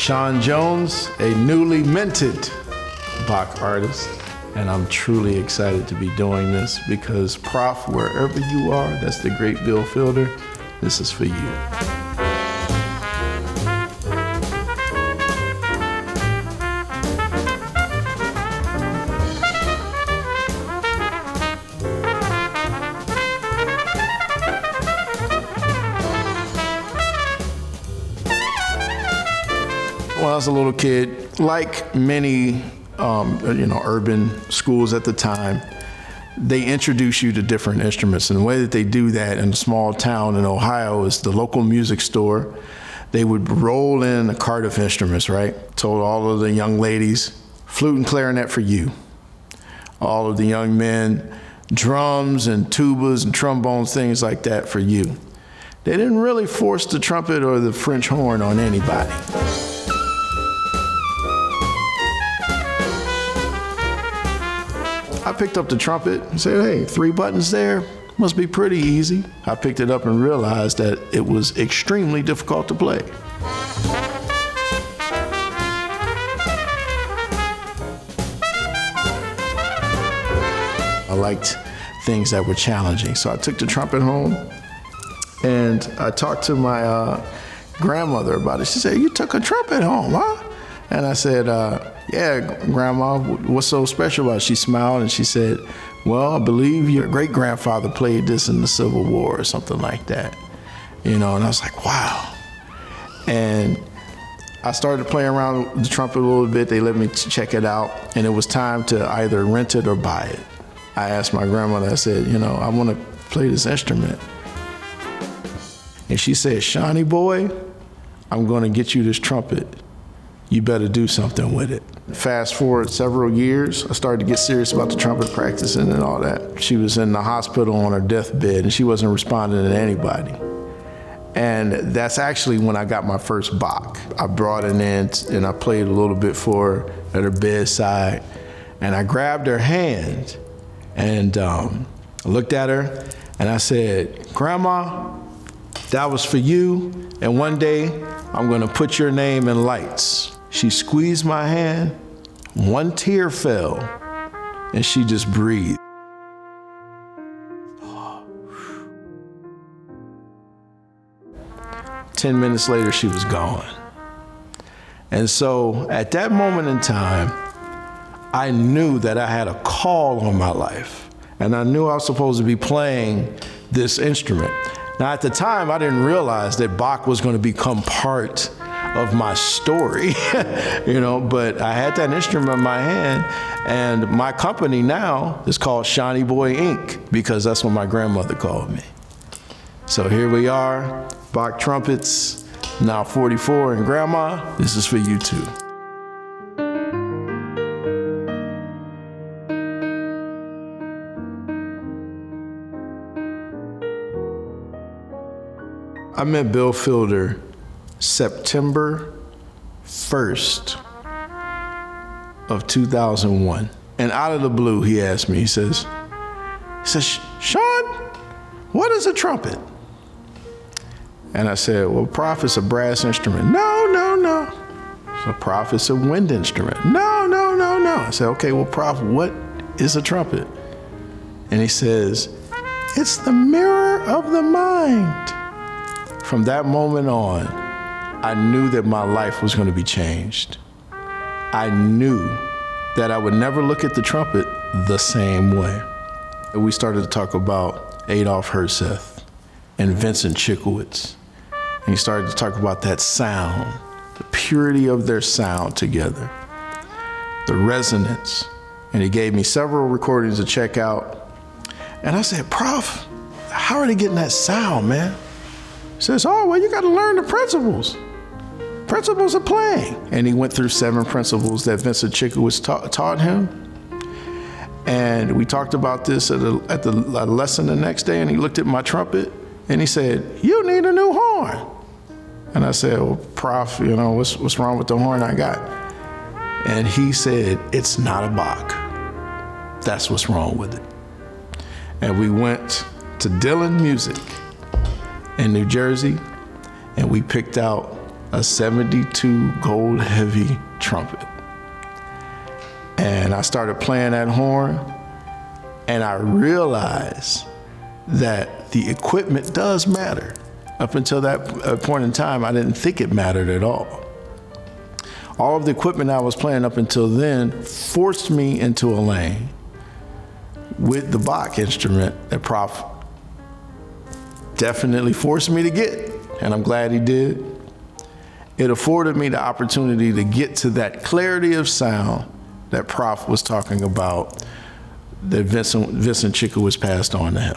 Sean Jones, a newly minted Bach artist, and I'm truly excited to be doing this because Prof, wherever you are, that's the great Bill Fielder, this is for you. When I was a little kid, like many urban schools at the time, they introduce you to different instruments. And the way that they do that in a small town in Ohio is the local music store. They would roll in a cart of instruments, right? Told all of the young ladies, flute and clarinet for you. All of the young men, drums and tubas and trombones, things like that for you. They didn't really force the trumpet or the French horn on anybody. I picked up the trumpet and said, hey, 3 buttons there, must be pretty easy. I picked it up and realized that it was extremely difficult to play. I liked things that were challenging. So I took the trumpet home and I talked to my grandmother about it. She said, you took a trumpet home, huh? And I said, yeah, Grandma, what's so special about it? She smiled and she said, well, I believe your great-grandfather played this in the Civil War or something like that. And I was like, wow. And I started playing around with the trumpet a little bit. They let me check it out, and it was time to either rent it or buy it. I asked my grandmother, I said, I want to play this instrument. And she said, Shawnee boy, I'm going to get you this trumpet. You better do something with it. Fast forward several years, I started to get serious about the trumpet practicing and all that. She was in the hospital on her deathbed and she wasn't responding to anybody. And that's actually when I got my first Bach. I brought it in and I played a little bit for her at her bedside. And I grabbed her hand and I looked at her and I said, Grandma, that was for you. And one day I'm gonna put your name in lights. She squeezed my hand, 1 tear fell, and she just breathed. Oh. 10 minutes later, she was gone. And so at that moment in time, I knew that I had a call on my life, and I knew I was supposed to be playing this instrument. Now, at the time, I didn't realize that Bach was going to become part of my story, but I had that instrument in my hand, and my company now is called Shawnee Boy Inc. because that's what my grandmother called me. So here we are, Bach Trumpets, now 44, and Grandma, this is for you too. I met Bill Fielder September 1st of 2001. And out of the blue, he asked me, he says, Sean, what is a trumpet? And I said, well, Prof, it's a brass instrument. No. So Prof, it's a wind instrument. No. I said, okay, well, Prof, what is a trumpet? And he says, it's the mirror of the mind. From that moment on, I knew that my life was going to be changed. I knew that I would never look at the trumpet the same way. We started to talk about Adolf Herseth and Vincent Chickowitz. And he started to talk about that sound, the purity of their sound together, the resonance. And he gave me several recordings to check out. And I said, Prof, how are they getting that sound, man? He says, oh, well, you got to learn the principles of playing. And he went through 7 principles that Vincent Chickowitz taught him. And we talked about this at a lesson the next day, and he looked at my trumpet, and he said, you need a new horn. And I said, well, Prof, what's wrong with the horn I got? And he said, it's not a Bach. That's what's wrong with it. And we went to Dylan Music in New Jersey, and we picked out a 72 gold heavy trumpet. And I started playing that horn, and I realized that the equipment does matter. Up until that point in time, I didn't think it mattered at all. All of the equipment I was playing up until then forced me into a lane with the Bach instrument that Prof definitely forced me to get, and I'm glad he did. It afforded me the opportunity to get to that clarity of sound that Prof was talking about, that Vincent Chickowitz passed on to him.